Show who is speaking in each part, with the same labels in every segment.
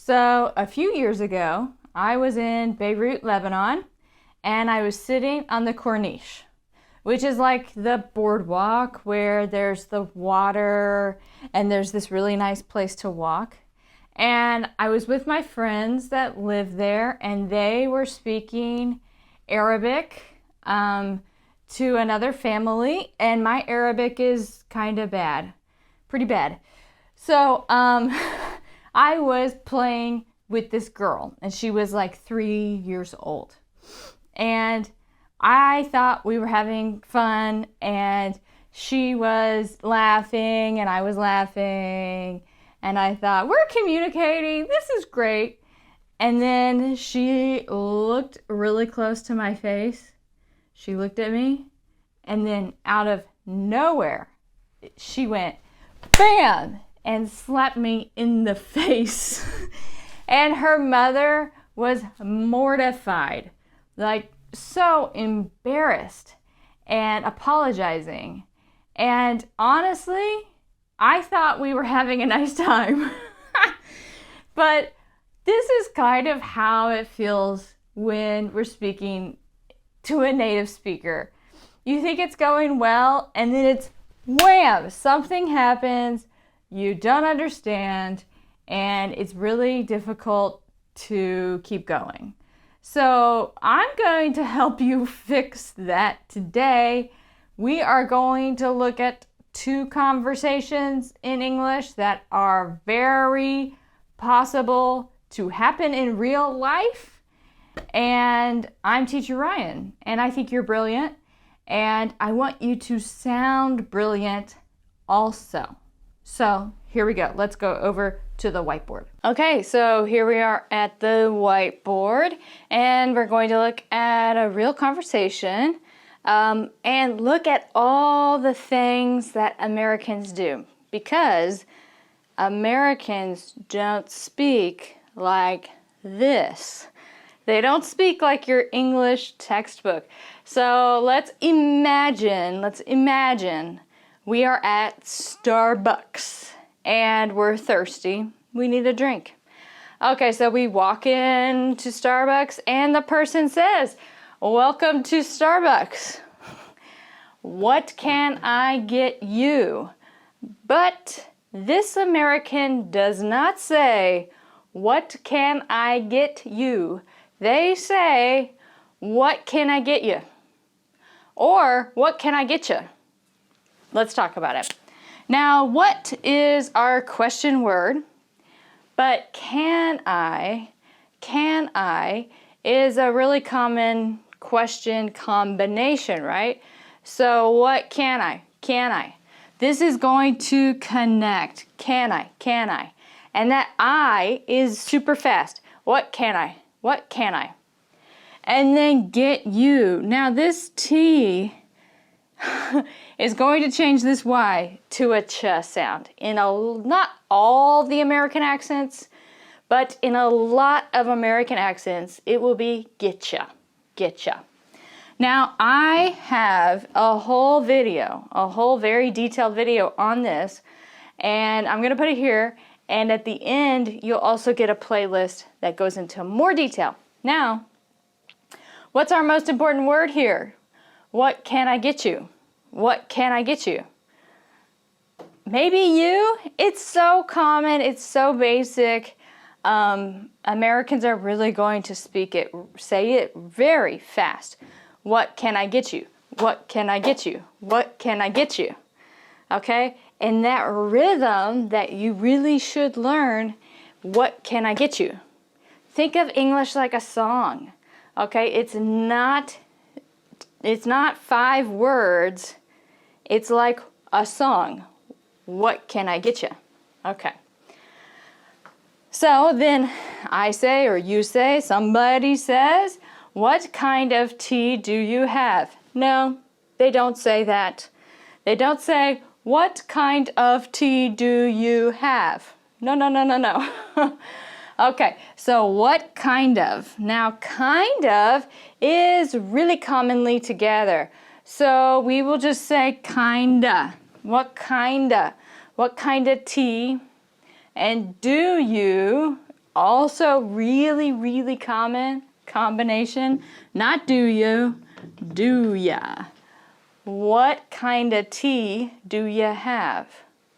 Speaker 1: So a few years ago, I was in Beirut, Lebanon, and I was sitting on the Corniche, which is like the boardwalk where there's the water and there's this really nice place to walk. And I was with my friends that live there, and they were speaking Arabic to another family, and my Arabic is kind of bad, pretty bad. So I was playing with this girl, and she was like 3 years old. And I thought we were having fun, and she was laughing, and I was laughing, and I thought, we're communicating, this is great. And then she looked really close to my face. She looked at me, and then out of nowhere, she went, bam! And slapped me in the face. And her mother was mortified, like so embarrassed and apologizing. And honestly, I thought we were having a nice time. But this is kind of how it feels when we're speaking to a native speaker. You think it's going well, and then it's wham! Something happens. You don't understand, and it's really difficult to keep going. So I'm going to help you fix that today. We are going to look at 2 conversations in English that are very possible to happen in real life. And I'm Teacher Ryan, and I think you're brilliant, and I want you to sound brilliant also. So here we go. Let's go over to the whiteboard. Okay, so here we are at the whiteboard, and we're going to look at a real conversation and look at all the things that Americans do, because Americans don't speak like this. They don't speak like your English textbook. So let's imagine we are at Starbucks and we're thirsty. We need a drink. Okay, so we walk into Starbucks and the person says, "Welcome to Starbucks. What can I get you?" But this American does not say, "What can I get you?" They say, "What can I get you?" Or, "What can I get you?" Let's talk about it. Now, what is our question word? But can I is a really common question combination, right? So what can I? This is going to connect. Can I? And that I is super fast. What can I? And then get you. Now this T is going to change this Y to a ch sound. In not all the American accents, but in a lot of American accents, it will be getcha. Now I have a whole very detailed video on this, and I'm going to put it here, and at the end you'll also get a playlist that goes into more detail. Now, what's our most important word here? What can I get you? What can I get you? Maybe you? It's so common, it's so basic. Americans are really going to say it very fast. What can I get you? What can I get you? What can I get you? Okay? And that rhythm that you really should learn, what can I get you? Think of English like a song. Okay? It's not 5 words. It's like a song. What can I get you? Okay. So then I say, or you say, somebody says, what kind of tea do you have? No, they don't say that. They don't say, what kind of tea do you have? No. Okay, so what kind of? Now, kind of is really commonly together. So we will just say kinda. What kinda? What kind of tea? And do you Also really, really common combination. Not do you, do ya. What kind of tea do you have?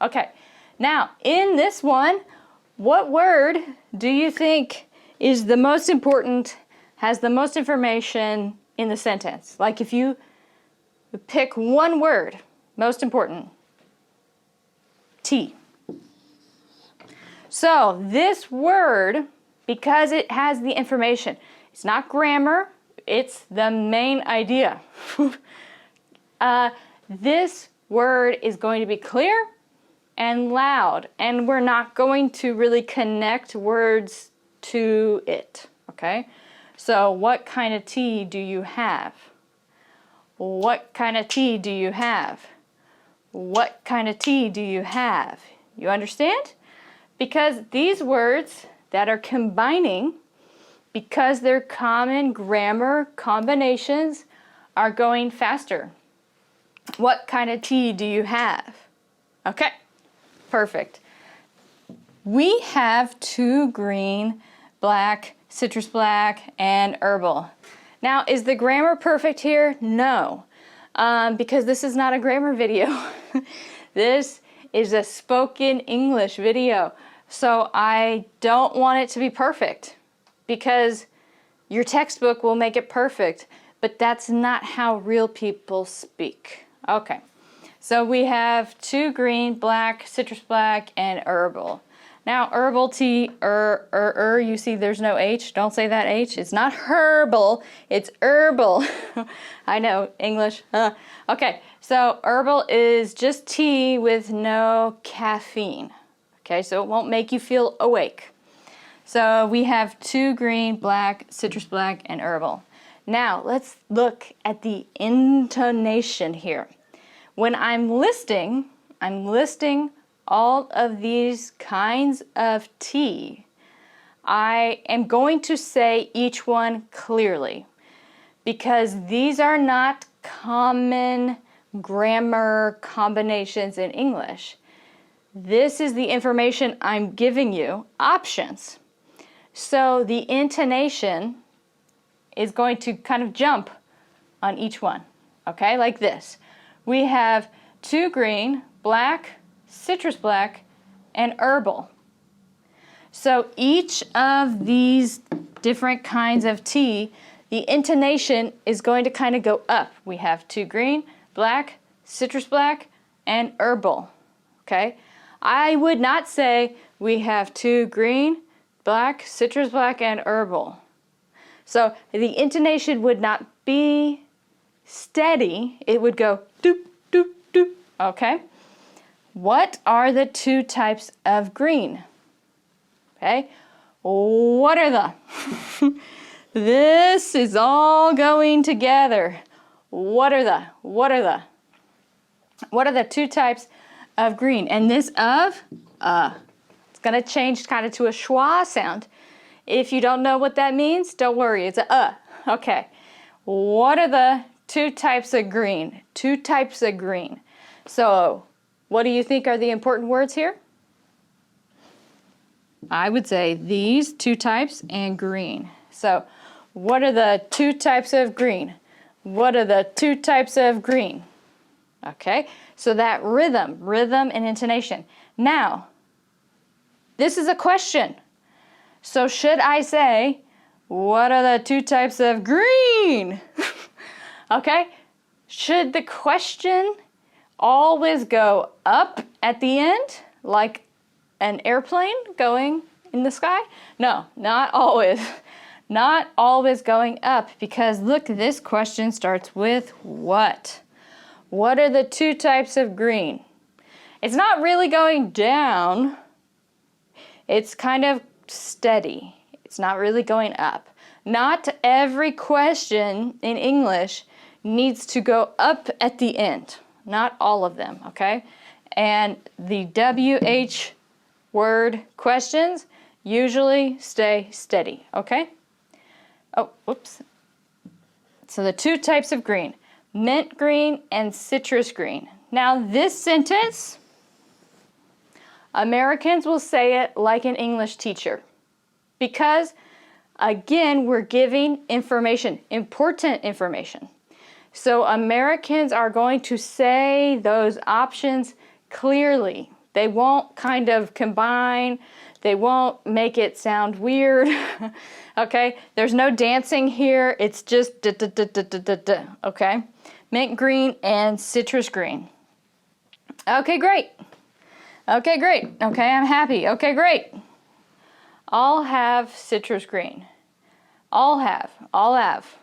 Speaker 1: Okay, now in this one, what word do you think is the most important, has the most information in the sentence? Like if you pick one word, most important, tea. So this word, because it has the information, it's not grammar, it's the main idea. This word is going to be clear and loud, and we're not going to really connect words to it, okay? So what kind of tea do you have? What kind of tea do you have? What kind of tea do you have? You understand? Because these words that are combining, because they're common grammar combinations, are going faster. What kind of tea do you have? Okay, perfect. We have 2 green, black, citrus black, and herbal. Now, is the grammar perfect here? No, because this is not a grammar video. This is a spoken English video. So I don't want it to be perfect because your textbook will make it perfect, but that's not how real people speak. Okay, so we have 2 green, black, citrus black, and herbal. Now, herbal tea, you see there's no H. Don't say that H. It's not herbal, it's herbal. I know, English. Okay, so herbal is just tea with no caffeine. Okay, so it won't make you feel awake. So we have 2 green, black, citrus black, and herbal. Now, let's look at the intonation here. When I'm listing all of these kinds of tea. I am going to say each one clearly because these are not common grammar combinations in English. This is the information I'm giving you, options. So the intonation is going to kind of jump on each one, okay, like this. We have 2 green, black, citrus black, and herbal. So each of these different kinds of tea, the intonation is going to kind of go up. We have 2 green, black, citrus black, and herbal, okay? I would not say we have 2 green, black, citrus black, and herbal. So the intonation would not be steady. It would go doop, doop, doop, okay? What are the 2 types of green? Okay, what are the? This is all going together. What are the 2 types of green? And this of, it's gonna change kind of to a schwa sound. If you don't know what that means, don't worry, it's a. Okay, what are the 2 types of green? 2 types of green. So, what do you think are the important words here? I would say these 2 types and green. So, what are the 2 types of green? What are the 2 types of green? Okay, so that rhythm and intonation. Now, this is a question. So should I say, what are the 2 types of green? Okay, should the question always go up at the end, like an airplane going in the sky? No, not always. Not always going up, because look, this question starts with what? What are the 2 types of green? It's not really going down. It's kind of steady. It's not really going up. Not every question in English needs to go up at the end. Not all of them, okay? And the WH word questions usually stay steady, okay? Oh, whoops. So the 2 types of green, mint green and citrus green. Now this sentence, Americans will say it like an English teacher. Because, again, we're giving information, important information. So Americans are going to say those options clearly. They won't kind of combine. They won't make it sound weird. Okay? There's no dancing here. It's just da da da da da da da. Okay? Mint green and citrus green. Okay, great. Okay, great. Okay, I'm happy. Okay, great. All have citrus green. All have. All have.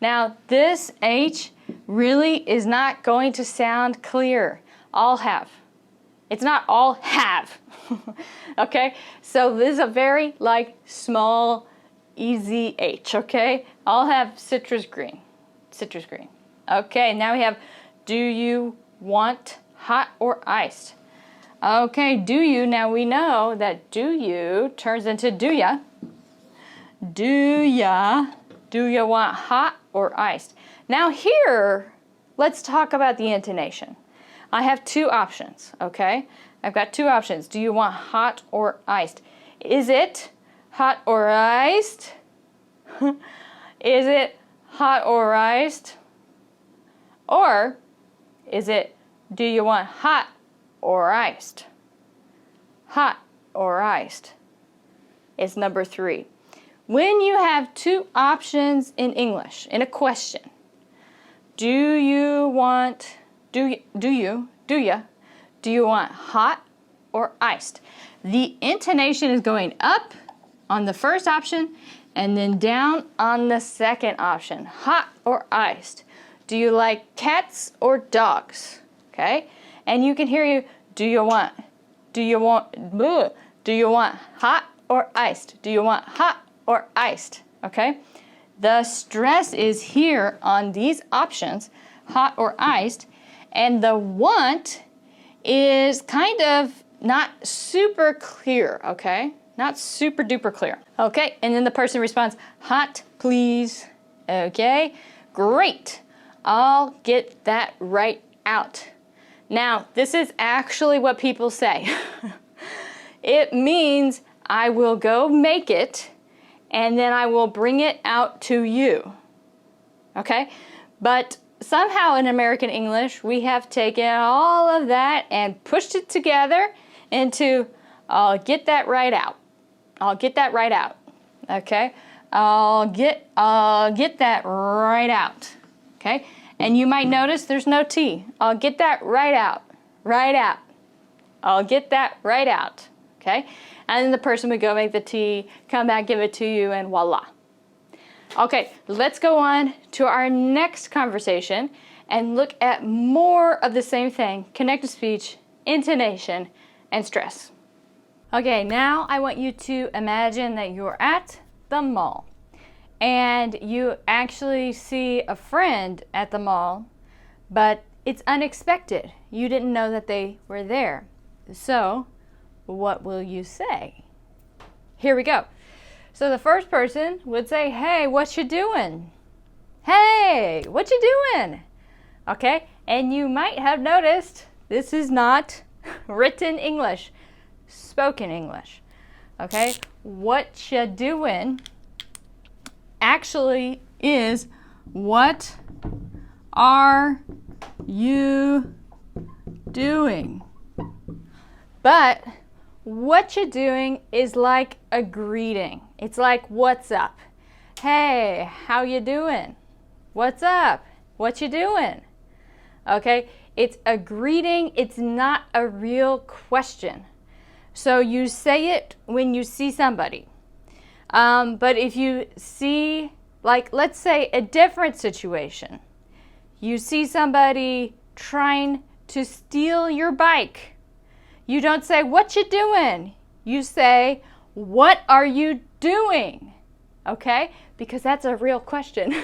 Speaker 1: Now, this H really is not going to sound clear. All have. It's not all have. Okay? So this is a very small, easy H, okay? All have citrus green. Citrus green. Okay, now we have, do you want hot or iced? Okay, do you. Now we know that do you turns into do ya. Do ya? Do you want hot or iced? Now here, let's talk about the intonation. I have two options, okay? I've got two options. Do you want hot or iced? Is it hot or iced? Is it hot or iced? Or is it, do you want hot or iced? Hot or iced is number 3. When you have two options in English, in a question, do you want hot or iced? The intonation is going up on the first option and then down on the second option. Hot or iced? Do you like cats or dogs? Okay? And you can hear you, do you want hot or iced? Do you want hot or iced? Okay? The stress is here on these options, hot or iced, and the want is kind of not super clear, okay? Not super duper clear. Okay, and then the person responds, hot, please. Okay, great. I'll get that right out. Now, this is actually what people say. It means I will go make it and then I will bring it out to you. Okay? But somehow in American English, we have taken all of that and pushed it together into, I'll get that right out. I'll get that right out. Okay? I'll get that right out. Okay? And you might notice there's no T. I'll get that right out. Right out. I'll get that right out. Okay? And then the person would go make the tea, come back, give it to you, and voila. Okay, let's go on to our next conversation and look at more of the same thing, connected speech, intonation, and stress. Okay, now I want you to imagine that you're at the mall and you actually see a friend at the mall, but it's unexpected. You didn't know that they were there. So, what will you say? Here we go. So the first person would say, hey, what you doing? Hey, what you doing? Okay, and you might have noticed this is not written English, spoken English. Okay, what you doing actually is what are you doing? But what you're doing is like a greeting. It's like, what's up? Hey, how you doing? What's up? What you doing? Okay, it's a greeting. It's not a real question. So you say it when you see somebody. But if you see, let's say a different situation. You see somebody trying to steal your bike. You don't say, what you doing? You say, what are you doing? Okay? Because that's a real question.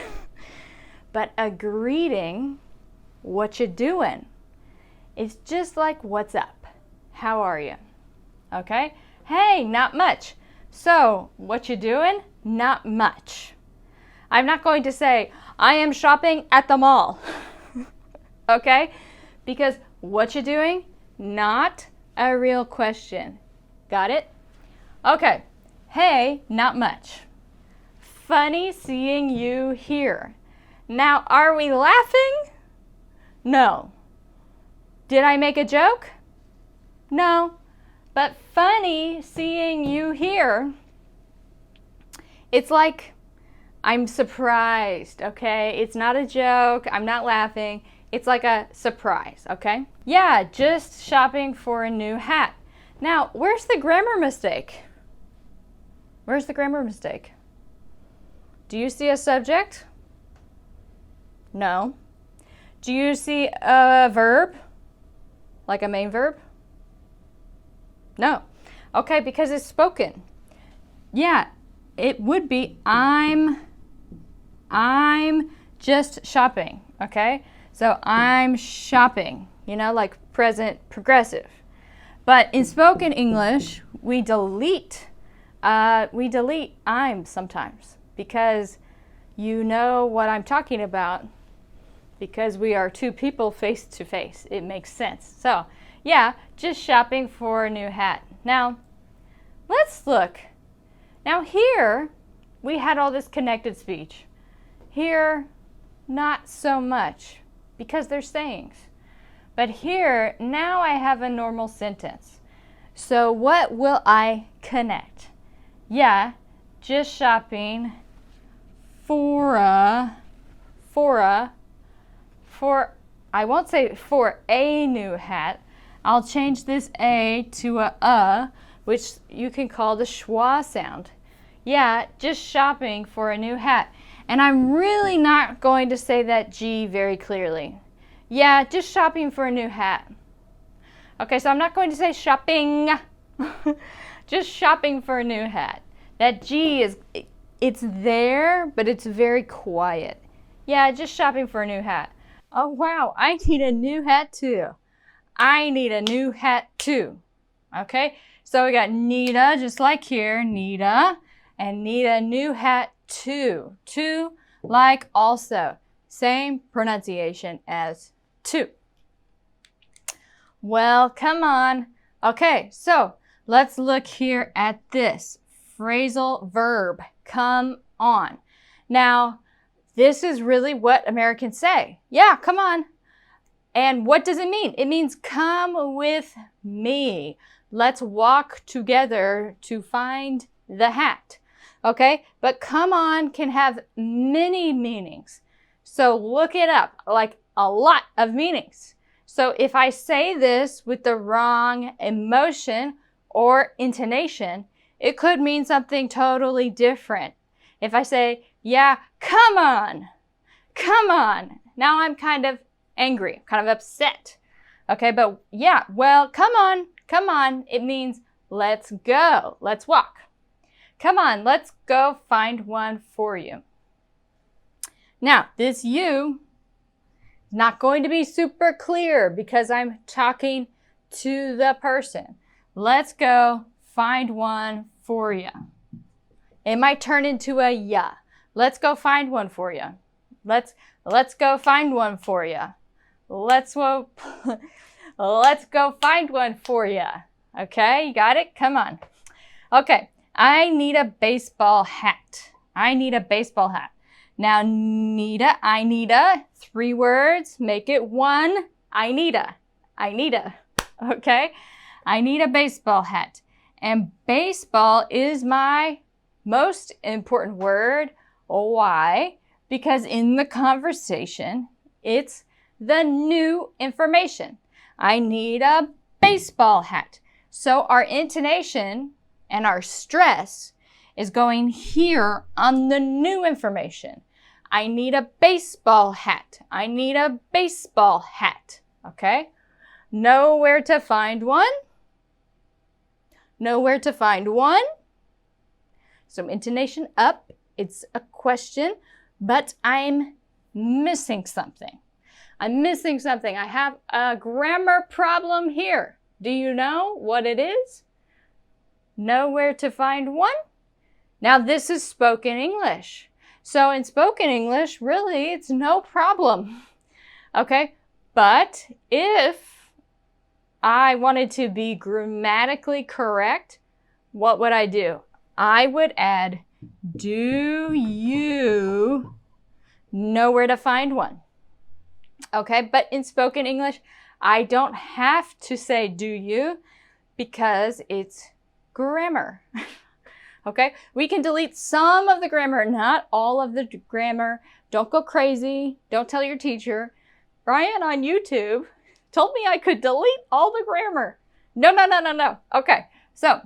Speaker 1: But a greeting, what you doing? It's just like, what's up? How are you? Okay? Hey, not much. So, what you doing? Not much. I'm not going to say, I am shopping at the mall. Okay? Because what you doing? Not a real question. Got it? Okay. Hey, not much. Funny seeing you here. Now, are we laughing? No. Did I make a joke? No. But funny seeing you here. It's like I'm surprised, okay? It's not a joke. I'm not laughing. It's like a surprise, okay? Yeah, just shopping for a new hat. Now, where's the grammar mistake? Where's the grammar mistake? Do you see a subject? No. Do you see a verb? Like a main verb? No. Okay, because it's spoken. Yeah, it would be I'm just shopping, okay? So I'm shopping, you know, like present progressive. But in spoken English, we delete I'm sometimes because you know what I'm talking about because we are two people face to face. It makes sense. So, yeah, just shopping for a new hat. Now, let's look. Now here, we had all this connected speech. Here, not so much because they're sayings. But here, now I have a normal sentence. So what will I connect? Yeah, just shopping for I won't say for a new hat. I'll change this A to a, which you can call the schwa sound. Yeah, just shopping for a new hat. And I'm really not going to say that G very clearly. Yeah, just shopping for a new hat. Okay, so I'm not going to say shopping. Just shopping for a new hat. That G it's there, but it's very quiet. Yeah, just shopping for a new hat. Oh, wow, I need a new hat too. I need a new hat too. Okay, so we got Nita, just like here, Nita, and need a new hat too. Too, like also. Same pronunciation as too. Well, come on. Okay, so let's look here at this phrasal verb, come on. Now, this is really what Americans say. Yeah, come on. And what does it mean? It means come with me. Let's walk together to find the hat. Okay, but come on can have many meanings. So look it up, like a lot of meanings. So if I say this with the wrong emotion or intonation, it could mean something totally different. If I say, yeah, come on, now I'm kind of angry, kind of upset. Okay, but yeah, well, come on, it means let's go, let's walk. Come on, let's go find one for you. Now, this you is not going to be super clear because I'm talking to the person. Let's go find one for you. It might turn into a ya. Let's go find one for you. Let's go find one for you. Let's go find one for you. Okay, you got it? Come on. Okay, I need a baseball hat. I need a baseball hat. Now, I need a, 3 words, make it one. I need a. Okay, I need a baseball hat. And baseball is my most important word. Why? Because in the conversation, it's the new information. I need a baseball hat. So our intonation and our stress is going here on the new information. I need a baseball hat. I need a baseball hat. Okay? Know where to find one? Know where to find one? So intonation up. It's a question, but I'm missing something. I have a grammar problem here. Do you know what it is? Know where to find one? Now this is spoken English. So in spoken English, really, it's no problem. Okay? But if I wanted to be grammatically correct, what would I do? I would add, do you know where to find one? Okay, but in spoken English, I don't have to say do you because it's grammar. Okay, we can delete some of the grammar, not all of the grammar. Don't go crazy. Don't tell your teacher. Brian on YouTube told me I could delete all the grammar. No, no, no, no, no. Okay, so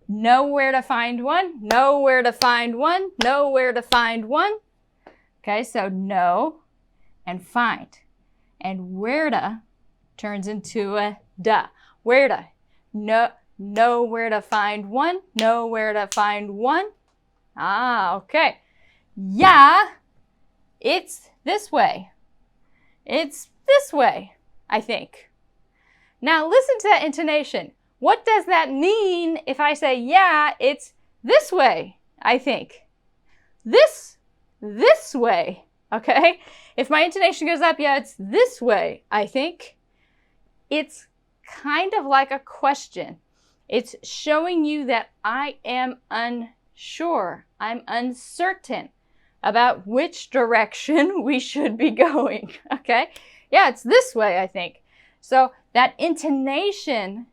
Speaker 1: know where to find one, know where to find one, know where to find one. Okay, so know and find. And where to turns into a da. Where to. Know where to find one, know where to find one. Ah, okay. Yeah, it's this way. It's this way, I think. Now listen to that intonation. What does that mean if I say, yeah, it's this way, I think? This way, okay? If my intonation goes up, yeah, it's this way, I think. It's kind of like a question. It's showing you that I am unsure. I'm uncertain about which direction we should be going, okay? Yeah, it's this way, I think. So that intonation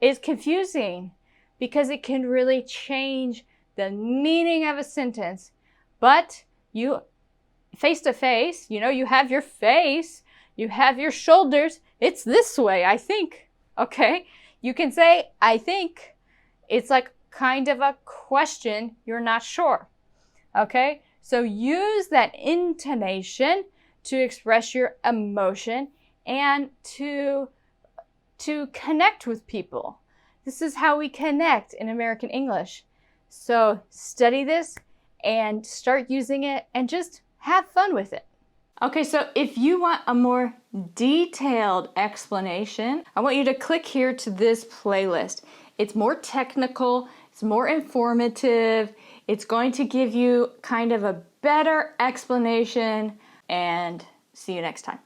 Speaker 1: is confusing because it can really change the meaning of a sentence. But you, face to face, you know, you have your face, you have your shoulders. It's this way, I think, okay? You can say, I think. It's like kind of a question, you're not sure, okay? So use that intonation to express your emotion and to connect with people. This is how we connect in American English. So study this and start using it and just have fun with it. Okay, so if you want a more detailed explanation, I want you to click here to this playlist. It's more technical, it's more informative, it's going to give you kind of a better explanation, and see you next time.